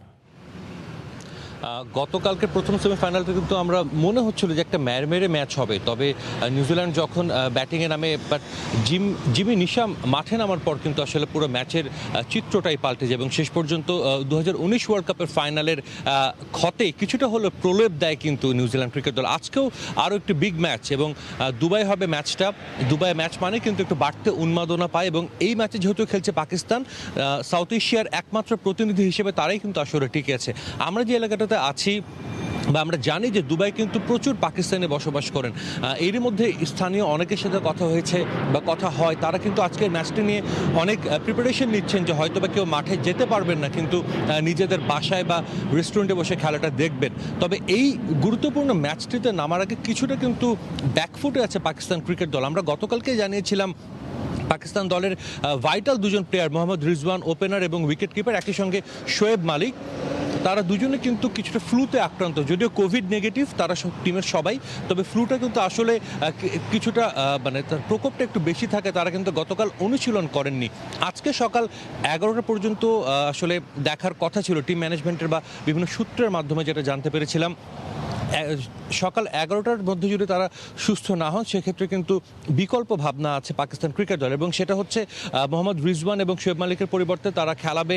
গতকালকে প্রথম সেমিফাইনালতে কিন্তু আমরা মনে হচ্ছিল যে একটা ম্যারমেরে ম্যাচ হবে, তবে নিউজিল্যান্ড যখন ব্যাটিংয়ে নামে, বাট জিমি নিশাম মাঠে নামার পর কিন্তু আসলে পুরো ম্যাচের চিত্রটাই পাল্টে যায় এবং শেষ পর্যন্ত 2019 ওয়ার্ল্ড কাপের ফাইনালের ক্ষতে কিছুটা হলো প্রলেপ দেয় কিন্তু নিউজিল্যান্ড ক্রিকেট দল। আজকেও আরও একটি বিগ ম্যাচ এবং দুবাই হবে ম্যাচটা। দুবাই ম্যাচ মানে কিন্তু একটু বাড়তে উন্মাদনা পায় এবং এই ম্যাচে যেহেতু খেলছে পাকিস্তান, সাউথ এশিয়ার একমাত্র প্রতিনিধি হিসেবে তারাই কিন্তু আসলে টিকে আছে। আমরা যে এলাকাটাতে আছি বা আমরা জানি যে দুবাই কিন্তু প্রচুর পাকিস্তানে বসবাস করেন। এরই মধ্যে স্থানীয় অনেকের সাথে কথা হয়েছে বা কথা হয়, তারা কিন্তু আজকের ম্যাচটি নিয়ে অনেক প্রিপারেশন নিচ্ছেন যে হয়তো বা কেউ মাঠে যেতে পারবেন না, কিন্তু নিজেদের বাসায় বা রেস্টুরেন্টে বসে খেলাটা দেখবেন। তবে এই গুরুত্বপূর্ণ ম্যাচটিতে নামার আগে কিছুটা কিন্তু ব্যাকফুটে আছে পাকিস্তান ক্রিকেট দল। আমরা গতকালকে জানিয়েছিলাম পাকিস্তান দলের ভাইটাল দুজন প্লেয়ার মোহাম্মদ রিজওয়ান ওপেনার এবং উইকেট কিপার, একই সঙ্গে শোয়েব মালিক, তারা দুজনে কিন্তু কিছুটা ফ্লুতে আক্রান্ত। যদিও কোভিড নেগেটিভ তারা টিমের সবাই, তবে ফ্লুটা কিন্তু আসলে কিছুটা মানে তার প্রকোপটা একটু বেশি থাকে। তারা কিন্তু গতকাল অনুশীলন করেননি। আজকে সকাল 11টা পর্যন্ত আসলে দেখার কথা ছিল টিম ম্যানেজমেন্টের বা বিভিন্ন সূত্রের মাধ্যমে, যেটা জানতে পেরেছিলাম সকাল 11টার মধ্যে যদি তারা সুস্থ না হন সেক্ষেত্রে কিন্তু বিকল্প ভাবনা আছে পাকিস্তান ক্রিকেট দল, এবং সেটা হচ্ছে মোহাম্মদ রিজওয়ান এবং শোয়েব মালিকের পরিবর্তে তারা খেলাবে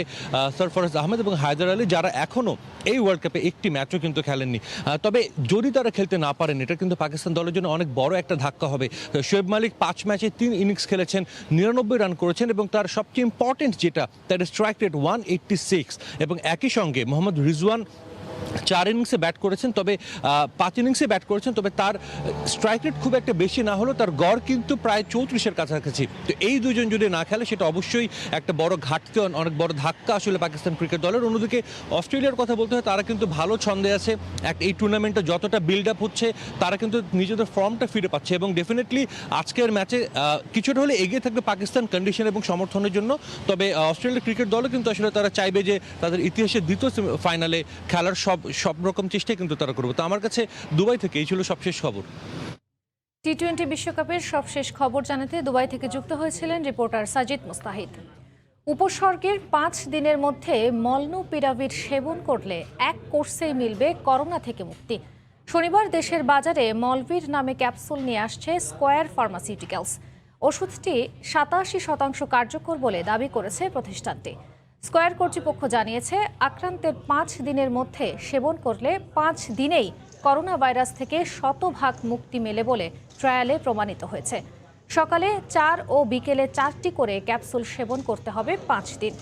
সরফরাজ আহমেদ এবং হায়দার আলী, যারা এখনও এই ওয়ার্ল্ড কাপে একটি ম্যাচও কিন্তু খেলেননি। তবে যদি তারা খেলতে না পারেন, এটা কিন্তু পাকিস্তান দলের জন্য অনেক বড় একটা ধাক্কা হবে। শোয়েব মালিক 5 ম্যাচে 3 ইনিংস খেলেছেন, 99 রান করেছেন এবং তার সবচেয়ে ইম্পর্টেন্ট যেটা তার স্ট্রাইক রেট 186, এবং একই সঙ্গে মোহাম্মদ রিজওয়ান 4 ইনিংসে ব্যাট করেছেন, তবে 5 ইনিংসে ব্যাট করেছেন, তবে তার স্ট্রাইক রেট খুব একটা বেশি না হলেও তার গড় কিন্তু প্রায় 34-এর কাছাকাছি। তো এই দুজন যদি না খেলে সেটা অবশ্যই একটা বড় ঘাটতি, অনেক বড় ধাক্কা আসলে পাকিস্তান ক্রিকেট দলের। অন্যদিকে অস্ট্রেলিয়ার কথা বলতে হয়, তারা কিন্তু ভালো ছন্দে আছে। এই টুর্নামেন্টে যতটা বিল্ড আপ হচ্ছে তারা কিন্তু নিজেদের ফর্মটা ফিরে পাচ্ছে এবং ডেফিনেটলি আজকের ম্যাচে কিছুটা হলে এগিয়ে থাকবে পাকিস্তান কন্ডিশন এবং সমর্থনের জন্য। তবে অস্ট্রেলিয়ার ক্রিকেট দলও কিন্তু আসলে তারা চাইবে যে তাদের ইতিহাসের দ্বিতীয় ফাইনালে খেলার সব রকম চেষ্টাই কিন্তু তারা করবে। তো আমার কাছে দুবাই থেকে এই ছিল সবশেষ খবর। টি-20 বিশ্বকাপের সবশেষ খবর জানাতে দুবাই থেকে যুক্ত হয়েছিলেন রিপোর্টার সাজিদ মুস্তাহিদ। উপসর্গের 5 দিনের মধ্যে মলনুপিরাভির সেবন করলে এক কোর্সেই মিলবে করোনা থেকে মুক্তি। শনিবার দেশের বাজারে মলভির নামে ক্যাপসুল নিয়ে আসছে স্কয়ার ফার্মাসিউটিক্যালস। ওষুধটি 87% কার্যকর বলে দাবি করেছে প্রতিষ্ঠানটি। স্কয়ার কর্তৃপক্ষ জানিয়েছে, আক্রান্তের 5 দিনের মধ্যে সেবন করলে 5 দিনেই করোনা ভাইরাস থেকে 100% মুক্তি মেলে বলে ট্রায়ালে প্রমাণিত হয়েছে। সকালে 4 ও বিকেলে 4টি করে ক্যাপসুল সেবন করতে হবে 5 দিন।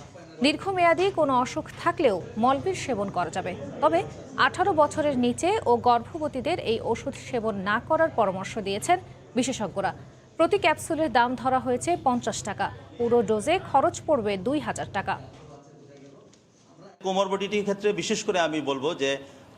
দীর্ঘমেয়াদী কোনো অসুখ থাকলেও মলভির সেবন করা যাবে, তবে 18 বছরের নিচে ও গর্ভবতীদের এই ওষুধ সেবন না করার পরামর্শ দিয়েছেন বিশেষজ্ঞরা। প্রতি ক্যাপসুলের দাম ধরা হয়েছে 50 টাকা। পুরো ডোজে খরচ পড়বে 2000 টাকা। কোমরবিডিটির ক্ষেত্রে বিশেষ করে আমি বলবো যে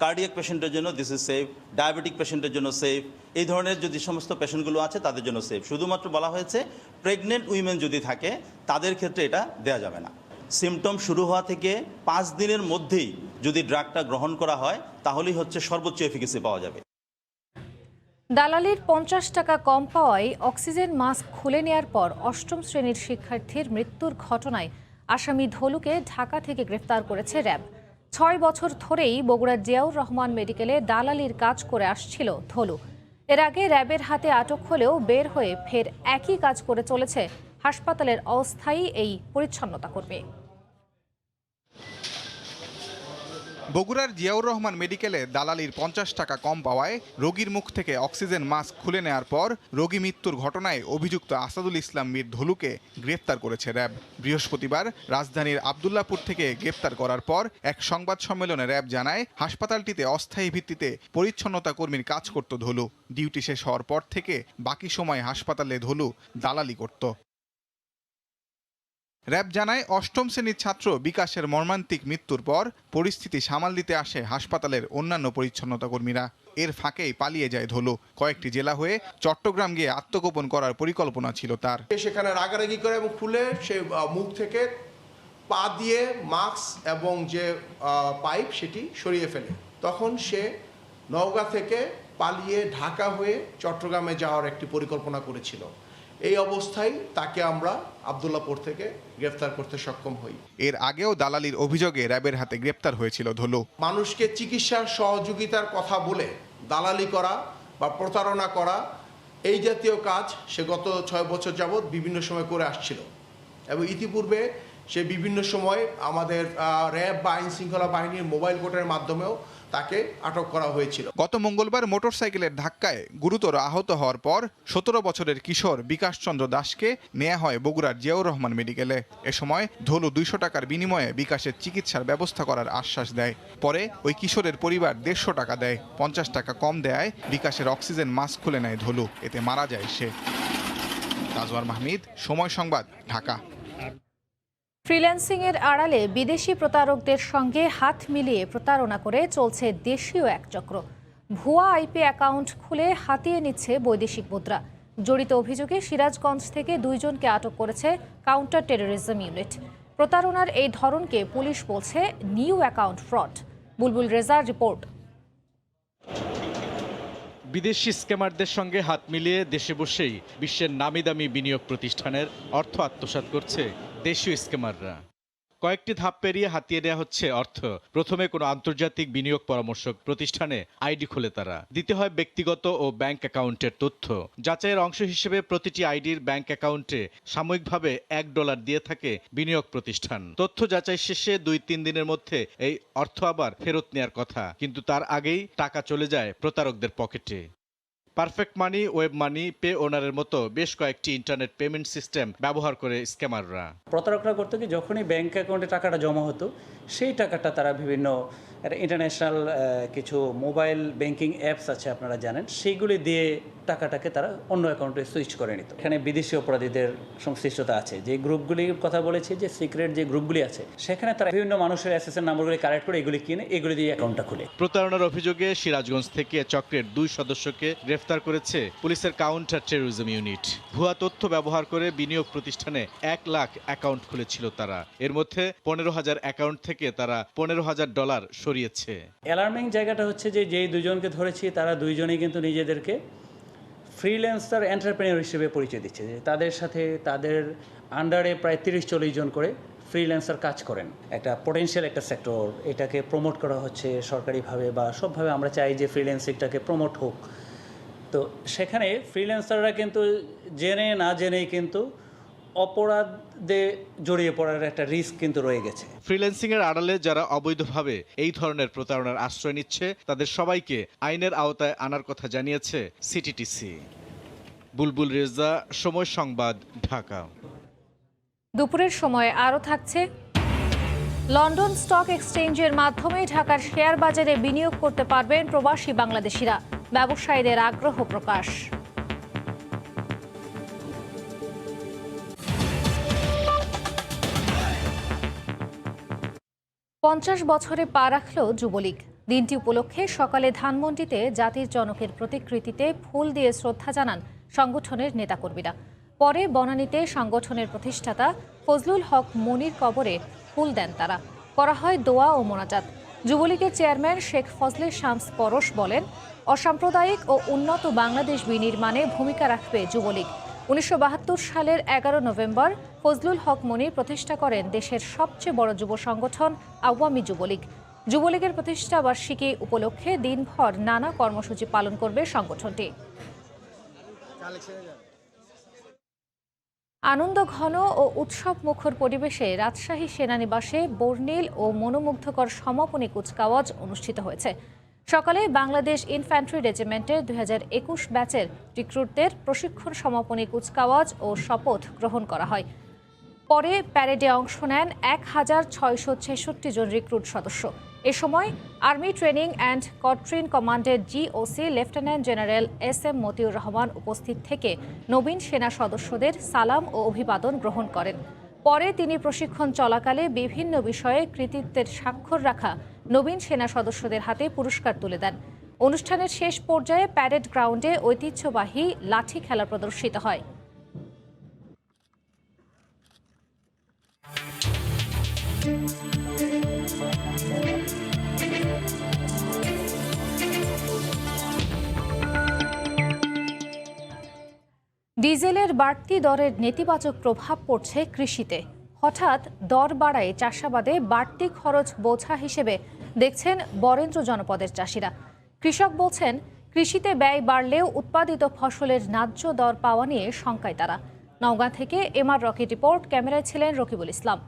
কার্ডিয়াক পেশেন্টের জন্য দিস ইজ সেফ, ডায়াবেটিক পেশেন্টের জন্য সেফ, এই ধরনের যদি সমস্ত পেশেন্টগুলো আছে তাদের জন্য সেফ। শুধুমাত্র বলা হয়েছে প্রেগনেন্ট উইমেন যদি থাকে তাদের ক্ষেত্রে এটা দেওয়া যাবে না। সিমটম শুরু হওয়া থেকে 5 দিনের মধ্যেই যদি ড্রাগটা গ্রহণ করা হয় তাহলেই হচ্ছে সর্বোচ্চ এফিকেসি পাওয়া যাবে। দালালির 50 টাকা কম পাওয়ায় অক্সিজেন মাস্ক খুলে নেয়ার পর 8ম শ্রেণীর শিক্ষার্থীর মৃত্যুর ঘটনায় আসামি ধলুকে ঢাকা থেকে গ্রেফতার করেছে র্যাব। 6 বছর ধরেই বগুড়ার জিয়াউর রহমান মেডিকেলে দালালির কাজ করে আসছিল ধলু। এর আগে র্যাবের হাতে আটক হলেও বের হয়ে ফের একই কাজ করে চলেছে হাসপাতালের অস্থায়ী এই পরিচ্ছন্নতা কর্মী। বগুড়ার জিয়াউর রহমান মেডিকেলে দালালির 50 টাকা কম পাওয়ায় রোগীর মুখ থেকে অক্সিজেন মাস্ক খুলে নেওয়ার পর রোগী মৃত্যুর ঘটনায় অভিযুক্ত আসাদুল ইসলাম মীর ধলুকে গ্রেফতার করেছে র্যাব। বৃহস্পতিবার রাজধানীর আব্দুল্লাহপুর থেকে গ্রেফতার করার পর এক সংবাদ সম্মেলনে র্যাব জানায়, হাসপাতালটিতে অস্থায়ী ভিত্তিতে পরিচ্ছন্নতা কর্মীর কাজ করত ধলু। ডিউটি শেষ হওয়ার পর থেকে বাকি সময় হাসপাতালে ধলু দালালি করত। র্যাব জানায়, 8ম শ্রেণীর ছাত্র বিকাশের মর্মান্তিক মৃত্যুর পর পরিস্থিতি সামাল দিতে আসে হাসপাতালের অন্যান্য পরিচ্ছন্নতা কর্মীরা। এর ফাঁকেই পালিয়ে যায় ধলু। কয়েকটি জেলা হয়ে চট্টগ্রাম গিয়ে আত্মগোপন করার পরিকল্পনা ছিল তার। সেখানে রাগারাগি করে এবং খুলে সে মুখ থেকে পা দিয়ে মাস্ক এবং যে পাইপ সেটি সরিয়ে ফেলে। তখন সে নওগাঁ থেকে পালিয়ে ঢাকা হয়ে চট্টগ্রামে যাওয়ার একটি পরিকল্পনা করেছিল। এই অবস্থায় তাকে আমরা আব্দুল্লাহপুর থেকে গ্রেফতার করতে সক্ষম হই। এর আগেও দালালির অভিযোগে র্যাবের হাতে গ্রেফতার হয়েছিল ধলু। মানুষকে চিকিৎসার সহযোগিতার কথা বলে দালালি করা বা প্রতারণা করা, এই জাতীয় কাজ সে গত 6 বছর যাবৎ বিভিন্ন সময় করে আসছিল এবং ইতিপূর্বে সে বিভিন্ন সময় আমাদের র্যাব বা আইন শৃঙ্খলা বাহিনীর মোবাইল কোর্টের মাধ্যমেও তাকে আটক করা হয়েছিল। গত মঙ্গলবার মোটরসাইকেলের ধাক্কায় গুরুতর আহত হওয়ার পর 17 বছরের কিশোর বিকাশ চন্দ্র দাসকে নেওয়া হয় বগুড়ার জিয়াউর রহমান মেডিকেলে। এ সময় ধলু 200 টাকার বিনিময়ে বিকাশের চিকিৎসার ব্যবস্থা করার আশ্বাস দেয়। পরে ওই কিশোরের পরিবার 150 টাকা দেয়। 50 টাকা কম দেয় বিকাশের অক্সিজেন মাস্ক খুলে নেয় ধলু। এতে মারা যায় সে। তাজওয়ার মাহমুদ, সময় সংবাদ, ঢাকা। ফ্রিল্যান্সিংয়ের আড়ালে বিদেশি প্রতারকদের সঙ্গে হাত মিলিয়ে প্রতারণা করে চলছে দেশীয় এক চক্র। ভুয়া আইপি অ্যাকাউন্ট খুলে হাতিয়ে নিচ্ছে বৈদেশিক মুদ্রা। জড়িত অভিযোগে সিরাজগঞ্জ থেকে 2 জনকে আটক করেছে কাউন্টার টেরোরিজম ইউনিট। প্রতারণার এই ধরনকে পুলিশ বলছে নিউ অ্যাকাউন্ট ফ্রড। বুলবুল রেজার রিপোর্ট। বিদেশি স্ক্যামারদের সঙ্গে হাত মিলিয়ে দেশে বসেই বিশ্বের নামি দামি বিনিয়োগ প্রতিষ্ঠানের অর্থ আত্মসাৎ করছে দেশীয় স্ক্যামাররা। কয়েকটি ধাপ পেরিয়ে হাতিয়ে নেওয়া হচ্ছে অর্থ। প্রথমে কোনো আন্তর্জাতিক বিনিয়োগ পরামর্শক প্রতিষ্ঠানে আইডি খুলে তারা দিতে হয় ব্যক্তিগত ও ব্যাংক অ্যাকাউন্টের তথ্য। যাচাইয়ের অংশ হিসেবে প্রতিটি আইডির ব্যাংক অ্যাকাউন্টে সাময়িকভাবে $1 দিয়ে থাকে বিনিয়োগ প্রতিষ্ঠান। তথ্য যাচাই শেষে 2-3 দিনের মধ্যে এই অর্থ আবার ফেরত নেওয়ার কথা, কিন্তু তার আগেই টাকা চলে যায় প্রতারকদের পকেটে। পারফেক্ট মানি, ওয়েব মানি, পে ওনারের মতো বেশ কয়েকটি ইন্টারনেট পেমেন্ট সিস্টেম ব্যবহার করে স্ক্যামাররা। প্রতারকরা করতো কি, যখনই ব্যাংক অ্যাকাউন্টে টাকাটা জমা হতো সেই টাকাটা তারা বিভিন্ন ইন্টারন্যাশনাল কিছু মোবাইল ব্যাংকিং অ্যাপস আছে আপনারা জানেন, সেইগুলি দিয়ে টাকাটাকে তারা অন্য অ্যাকাউন্টে সুইচ করে নিত। এখানে বিদেশি অপরাধীদের সংশ্লিষ্টতা আছে। যে গ্রুপগুলির কথা বলেছি, যে সিক্রেট যে গ্রুপগুলি আছে, সেখানে তারা বিভিন্ন মানুষের এসএসএন নাম্বারগুলি কালেক্ট করে এগুলি কিনে এগুলি দিয়ে অ্যাকাউন্টটা খুলে। প্রতারণার অভিযোগে সিরাজগঞ্জ থেকে চক্রের 2 সদস্যকে গ্রেফতার করেছে পুলিশের কাউন্টার টেরোরিজম ইউনিট। ভুয়া তথ্য ব্যবহার করে বিনিয়োগ প্রতিষ্ঠানে 1 লাখ অ্যাকাউন্ট খুলেছিল তারা। এর মধ্যে 15,000 অ্যাকাউন্ট থেকে তারা $15,000 সরিয়েছে। অ্যালার্মিং জায়গাটা হচ্ছে যে যেই 2 জনকে ধরেছি তারা 2 জনই কিন্তু নিজেদেরকে ফ্রিল্যান্সার এন্টারপ্রেনিয়র হিসেবে পরিচয় দিচ্ছে। যে তাদের সাথে তাদের আন্ডারে প্রায় 30-40 জন করে ফ্রিল্যান্সার কাজ করেন। একটা পটেনশিয়াল একটা সেক্টর, এটাকে প্রমোট করা হচ্ছে সরকারিভাবে বা সবভাবে। আমরা চাই যে ফ্রিল্যান্সিংটাকে প্রমোট হোক। তো সেখানে ফ্রিল্যান্সাররা কিন্তু জেনে না জেনেই কিন্তু অপরাধে জড়িয়ে পড়ার একটা রিস্ক কিন্তু রয়ে গেছে। ফ্রিল্যান্সিং এর আড়ালে যারা অবৈধভাবে এই ধরনের প্রতারণার আশ্রয় নিচ্ছে তাদের সবাইকে আইনের আওতায় আনার কথা জানিয়েছে সিটিটিসি। বুলবুল রেজা, সময় সংবাদ, ঢাকা। দুপুরের সময় আরও থাকছে, লন্ডন স্টক এক্সচেঞ্জের মাধ্যমে ঢাকার শেয়ার বাজারে বিনিয়োগ করতে পারবেন প্রবাসী বাংলাদেশিরা। ব্যবসায়ীদের আগ্রহ প্রকাশ। পঞ্চাশ বছরে পা রাখল যুবলীগ। দিনটি উপলক্ষে সকালে ধানমন্ডিতে জাতির জনকের প্রতিকৃতিতে ফুল দিয়ে শ্রদ্ধা জানান সংগঠনের নেতাকর্মীরা। পরে বনানীতে সংগঠনের প্রতিষ্ঠাতা ফজলুল হক মনির কবরে ফুল দেন তারা। করা হয় দোয়া ও মোনাজাত। যুবলীগের চেয়ারম্যান শেখ ফজলে শামস পরশ বলেন, অসাম্প্রদায়িক ও উন্নত বাংলাদেশ বিনির্মাণে ভূমিকা রাখবে যুবলীগ। 1972 সালের 11 নভেম্বর ফজলুল হক মনির প্রতিষ্ঠা করেন দেশের সবচেয়ে বড় যুব সংগঠন আওয়ামী যুবলীগ। যুবলীগের প্রতিষ্ঠা বার্ষিকী উপলক্ষে দিনভর নানা কর্মসূচি পালন করবে সংগঠনটি। আনন্দঘন ও উৎসব মুখর পরিবেশে রাজশাহী সেনানিবাসে বর্ণিল ও মনোমুগ্ধকর সমাপনী কুচকাওয়াজ অনুষ্ঠিত হয়েছে। সকালে বাংলাদেশ ইনফ্যান্ট্রি রেজিমেন্টের 2021 ব্যাচের রিক্রুটদের প্রশিক্ষণ সমাপনী কুচকাওয়াজ ও শপথ গ্রহণ করা হয়। পরে প্যারেডে অংশ নেন 1666 জন রিক্রুট সদস্য। এ সময় আর্মি ট্রেনিং অ্যান্ড কট্রিন কমান্ডের GOC lieutenant general SM Matiur Rahman উপস্থিত থেকে নবীন সেনা সদস্যদের সালাম ও অভিবাদন গ্রহণ করেন। পরে তিনি প্রশিক্ষণ চলাকালে বিভিন্ন বিষয়ে কৃতিত্বের স্বাক্ষর রাখা নবীন সেনা সদস্যদের হাতে পুরস্কার তুলে দেন। অনুষ্ঠানের শেষ পর্যায়ে প্যারেড গ্রাউন্ডে ঐতিহ্যবাহী লাঠি খেলা প্রদর্শিত হয়। ডিজেলের বাড়তি দরের নেতিবাচক প্রভাব পড়ছে কৃষিতে। হঠাৎ দর বাড়ায় চাষাবাদে বাড়তি খরচ বোঝা হিসেবে দেখছেন বরেন্দ্র জনপদের চাষিরা। কৃষক বলছেন, কৃষিতে ব্যয় বাড়লেও উৎপাদিত ফসলের ন্যায্য দর পাওয়া নিয়ে শঙ্কায় তারা। নওগাঁ থেকে MR রকি রিপোর্ট, ক্যামেরায় ছিলেন রকিবুল ইসলাম।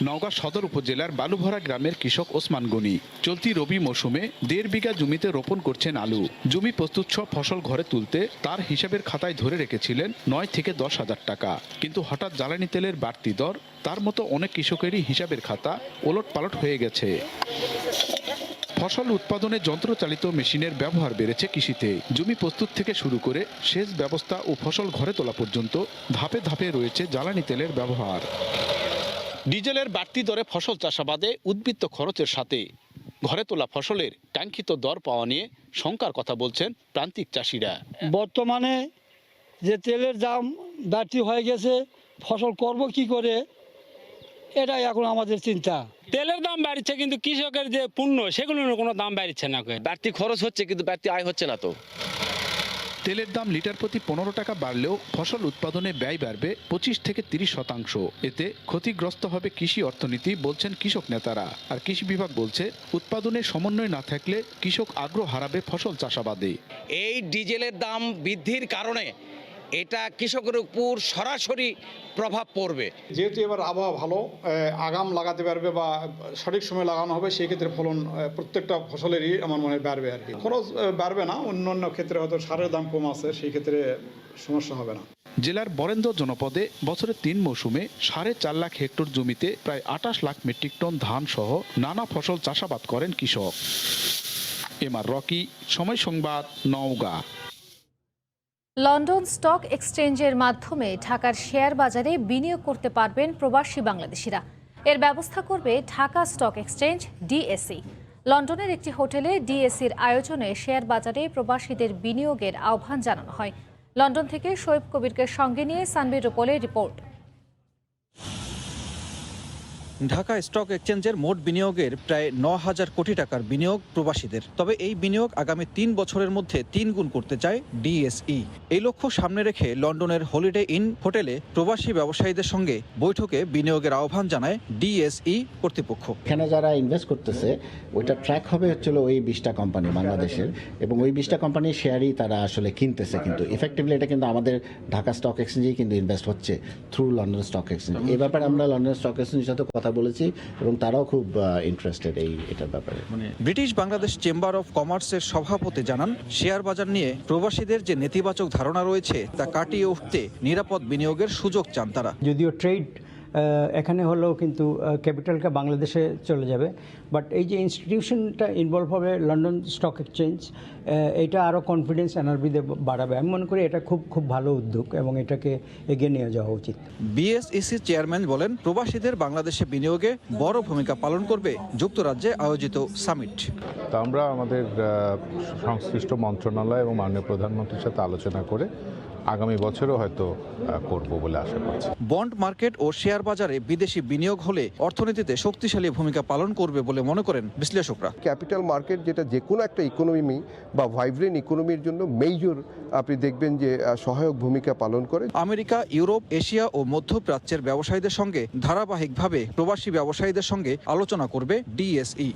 নওগাঁ সদর উপজেলার বালুভরা গ্রামের কৃষক ওসমান গনি চলতি রবি মৌসুমে 1.5 বিঘা জমিতে রোপণ করছেন আলু। জমি প্রস্তুত সব ফসল ঘরে তুলতে তার হিসাবের খাতায় ধরে রেখেছিলেন 9 থেকে 10 হাজার টাকা। কিন্তু হঠাৎ জ্বালানি তেলের বাড়তি দর তার মতো অনেক কৃষকেরই হিসাবের খাতা ওলটপালট হয়ে গেছে। ফসল উৎপাদনে যন্ত্রচালিত মেশিনের ব্যবহার বেড়েছে কৃষিতে। জমি প্রস্তুত থেকে শুরু করে সেচ ব্যবস্থা ও ফসল ঘরে তোলা পর্যন্ত ধাপে ধাপে রয়েছে জ্বালানি তেলের ব্যবহার। ডিজেলের বাড়তি দরে ফসল চাষাবাদে উদ্বৃত্ত খরচের সাথে ঘরে তোলা ফসলের কাঙ্ক্ষিত দর পাওয়া নিয়ে শঙ্কার কথা বলছেন প্রান্তিক চাষিরা। বর্তমানে যে তেলের দাম বাড়তি হয়ে গেছে, ফসল করব কি করে, এটাই এখন আমাদের চিন্তা। তেলের দাম বাড়ছে কিন্তু কৃষকের যে পণ্য সেগুলোর কোনো দাম বাড়ছে না। বাড়তি খরচ হচ্ছে কিন্তু বাড়তি আয় হচ্ছে না। তো তেলের দাম লিটার প্রতি 15 টাকা বাড়লেও ফসল উৎপাদনে ব্যয় বাড়বে 25 থেকে 30%। এতে ক্ষতিগ্রস্ত হবে কৃষি অর্থনীতি বলছেন কৃষক নেতারা। আর কৃষি বিভাগ বলছে, উৎপাদনে সমন্বয় না থাকলে কৃষক আগ্রহ হারাবে ফসল চাষাবাদে। এই ডিজেলের দাম বৃদ্ধির কারণে এটা কৃষকের উপর সরাসরি প্রভাব পড়বে। যেহেতু এবার আবহাওয়া ভালো, আগাম লাগাতে পারবে বা সঠিক সময় লাগানো হবে, সেই ক্ষেত্রে ফলন প্রত্যেকটা ফসলেরই আমার মনে হয় বাড়বে। আর কি খরচ বাড়বে না, অন্যান্য ক্ষেত্রে হয়তো সারের দাম কম আছে, সেই ক্ষেত্রে সমস্যা হবে না। জেলার বরেন্দ্র জনপদে বছরে 3 মৌসুমে 4.5 লাখ হেক্টর জমিতে প্রায় 28 লাখ মেট্রিক টন ধান সহ নানা ফসল চাষাবাদ করেন কৃষক। MR রকি, সময় সংবাদ, নওগাঁ। লন্ডন স্টক এক্সচেঞ্জের মাধ্যমে ঢাকার শেয়ার বাজারে বিনিয়োগ করতে পারবেন প্রবাসী বাংলাদেশিরা। এর ব্যবস্থা করবে ঢাকা স্টক এক্সচেঞ্জ DSE। লন্ডনের একটি হোটেলে DSEর আয়োজনে শেয়ার বাজারে প্রবাসীদের বিনিয়োগের আহ্বান জানানো হয়। লন্ডন থেকে শোয়েব কবিরকে সঙ্গে নিয়ে সানবীর রূপলের রিপোর্ট। ঢাকা স্টক এক্সচেঞ্জের মোট বিনিয়োগের প্রায় 9,000 কোটি টাকার বিনিয়োগ প্রবাসীদের। তবে এই বিনিয়োগ আগামী 3 বছরের মধ্যে 3 গুণ করতে চায় DSE। এই লক্ষ্য সামনে রেখে লন্ডনের হলিডে ইন হোটেলে প্রবাসী ব্যবসায়ীদের সঙ্গে বৈঠকে বিনিয়োগের আহ্বান জানায় DSE কর্তৃপক্ষ। এখানে যারা ইনভেস্ট করতেছে ওইটা ট্র্যাক হবে হচ্ছিল ওই 20টা কোম্পানি বাংলাদেশের, এবং ওই 20টা কোম্পানির শেয়ারই তারা আসলে কিনতেছে। কিন্তু ইফেক্টিভলি এটা কিন্তু আমাদের ঢাকা স্টক এক্সচেঞ্জেই কিন্তু ইনভেস্ট হচ্ছে থ্রু লন্ডন স্টক এক্সচেঞ্জ। এই ব্যাপারে আমরা লন্ডন স্টক এক্সচেঞ্জের সাথে কথা বলেছি এবং তারাও খুব ইন্টারেস্টেড এটার ব্যাপারে। ব্রিটিশ বাংলাদেশ চেম্বার অফ কমার্সের সভাপতি জানান, শেয়ার বাজার নিয়ে প্রবাসীদের যে নেতিবাচক ধারণা রয়েছে তা কাটিয়ে উঠতে নিরাপদ বিনিয়োগের সুযোগ চান তারা। যদিও ট্রেড এখানে হলেও কিন্তু ক্যাপিটালটা বাংলাদেশে চলে যাবে, বাট এই যে ইনস্টিটিউশনটা ইনভলভ হবে লন্ডন স্টক এক্সচেঞ্জ, এটা আরও কনফিডেন্স এনআরবিতে বাড়াবে। আমি মনে করি এটা খুব ভালো উদ্যোগ এবং এটাকে এগিয়ে নিয়ে যাওয়া উচিত। BSEC চেয়ারম্যান বলেন, প্রবাসীদের বাংলাদেশে বিনিয়োগে বড় ভূমিকা পালন করবে যুক্তরাজ্যে আয়োজিত সামিট। তা আমরা আমাদের সংশ্লিষ্ট মন্ত্রণালয় এবং মাননীয় প্রধানমন্ত্রীর সাথে আলোচনা করে আগামী বছরও হয়তো করব বলে আশা করছি। বন্ড মার্কেট ও শেয়ার বাজারে বিদেশি বিনিয়োগ হলে অর্থনীতিতে শক্তিশালী ভূমিকা পালন করবে বলে মনে করেন বিশ্লেষকরা। ক্যাপিটাল মার্কেট যেটা যে কোনো একটা ইকোনমি বা ভাইব্রেন্ট ইকোনমির জন্য মেজর আপনি দেখবেন যে সহায়ক ভূমিকা পালন করে। আমেরিকা, ইউরোপ, এশিয়া ও মধ্যপ্রাচ্যের ব্যবসায়ীদের সঙ্গে ধারাবাহিকভাবে প্রবাসী ব্যবসায়ীদের সঙ্গে আলোচনা করবে ডিএসই।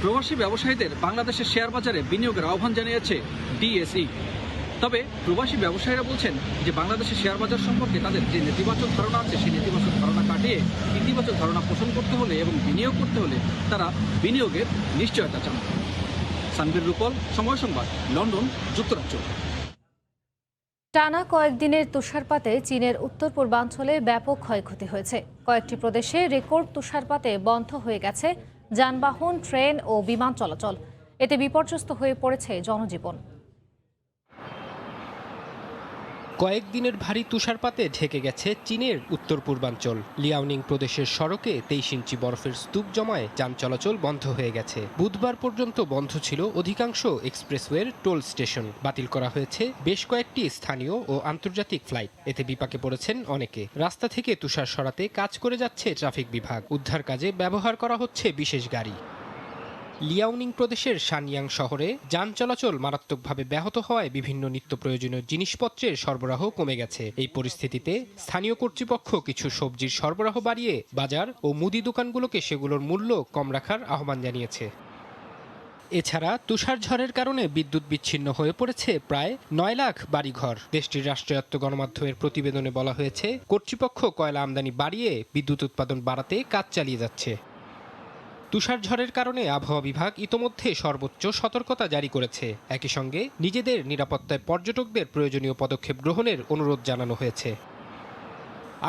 প্রবাসী ব্যবসায়ীদের বাংলাদেশের শেয়ার বাজারে বিনিয়োগের আহ্বান জানিয়েছে ডিএসই। তবে প্রবাসী ব্যবসায়ীরা বলছেন যে বাংলাদেশের শেয়ার বাজার সম্পর্কে তাদের যে নেতিবাচক ধারণা আছে সেই নেতিবাচক ধারণা কাটিয়ে ইতিবাচক ধারণা পোষণ করতে হলে এবং বিনিয়োগ করতে হলে তারা বিনিয়োগের নিশ্চয়তা চান। সানবীর রূপল, সময় সংবাদ, লন্ডন, যুক্তরাজ্য। টানা কয়েকদিনের তুষারপাতে চীনের উত্তর পূর্বাঞ্চলে ব্যাপক ক্ষয়ক্ষতি হয়েছে। কয়েকটি প্রদেশে রেকর্ড তুষারপাতে বন্ধ হয়ে গেছে যানবাহন, ট্রেন ও বিমান চলাচল। এতে বিপর্যস্ত হয়ে পড়েছে জনজীবন। কয়েকদিনের ভারী তুষারপাতে ঢেকে গেছে চীনের উত্তর পূর্বাঞ্চল। লিয়াওনিং প্রদেশের সড়কে 23 ইঞ্চি বরফের স্তূপ জমায় যান চলাচল বন্ধ হয়ে গেছে। বুধবার পর্যন্ত বন্ধ ছিল অধিকাংশ এক্সপ্রেসওয়ের টোল স্টেশন। বাতিল করা হয়েছে বেশ কয়েকটি স্থানীয় ও আন্তর্জাতিক ফ্লাইট। এতে বিপাকে পড়েছেন অনেকে। রাস্তা থেকে তুষার সরাতে কাজ করে যাচ্ছে ট্রাফিক বিভাগ। উদ্ধার কাজে ব্যবহার করা হচ্ছে বিশেষ গাড়ি। লিয়াওনিং প্রদেশের শানয়াং শহরে যান চলাচল মারাত্মকভাবে ব্যাহত হওয়ায় বিভিন্ন নিত্য প্রয়োজনীয় জিনিসপত্রের সরবরাহ কমে গেছে। এই পরিস্থিতিতে স্থানীয় কর্তৃপক্ষ কিছু সবজির সরবরাহ বাড়িয়ে বাজার ও মুদি দোকানগুলোকে সেগুলোর মূল্য কম রাখার আহ্বান জানিয়েছে। এছাড়া তুষার ঝড়ের কারণে বিদ্যুৎ বিচ্ছিন্ন হয়ে পড়েছে প্রায় 9 লাখ বাড়িঘর। দেশটির রাষ্ট্রায়ত্ত গণমাধ্যমের প্রতিবেদনে বলা হয়েছে, কর্তৃপক্ষ কয়লা আমদানি বাড়িয়ে বিদ্যুৎ উৎপাদন বাড়াতে কাজ চালিয়ে যাচ্ছে। তুষার ঝড়ের কারণে আবহাওয়া বিভাগ ইতোমধ্যে সর্বোচ্চ সতর্কতা জারি করেছে। একই সঙ্গে নিজেদের নিরাপত্তায় পর্যটকদের প্রয়োজনীয় পদক্ষেপ গ্রহণের অনুরোধ জানানো হয়েছে।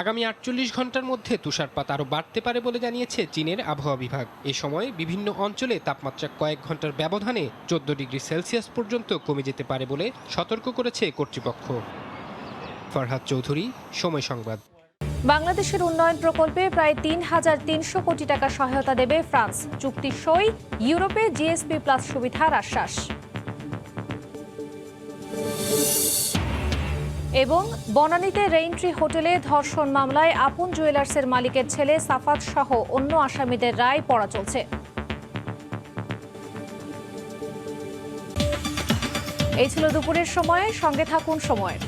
আগামী 48 ঘন্টার মধ্যে তুষারপাত আরও বাড়তে পারে বলে জানিয়েছে চীনের আবহাওয়া বিভাগ। এ সময় বিভিন্ন অঞ্চলে তাপমাত্রা কয়েক ঘন্টার ব্যবধানে 14 ডিগ্রি সেলসিয়াস পর্যন্ত কমে যেতে পারে বলে সতর্ক করেছে কর্তৃপক্ষ। ফরহাদ চৌধুরী, সময় সংবাদ। বাংলাদেশের উন্নয়ন প্রকল্পে প্রায় ৩,৩০০ কোটি টাকা সহায়তা দেবে ফ্রান্স। চুক্তি সই, ইউরোপে জিএসপি প্লাস সুবিধার আশ্বাস। এবং বনানীতে রেইনট্রি হোটেলে ধর্ষণ মামলায় আপন জুয়েলার্সের মালিকের ছেলে সাফাত সহ অন্য আসামিদের রায় পড়া চলছে। এই ছিল দুপুরের সময়। সঙ্গে থাকুন সময়ের।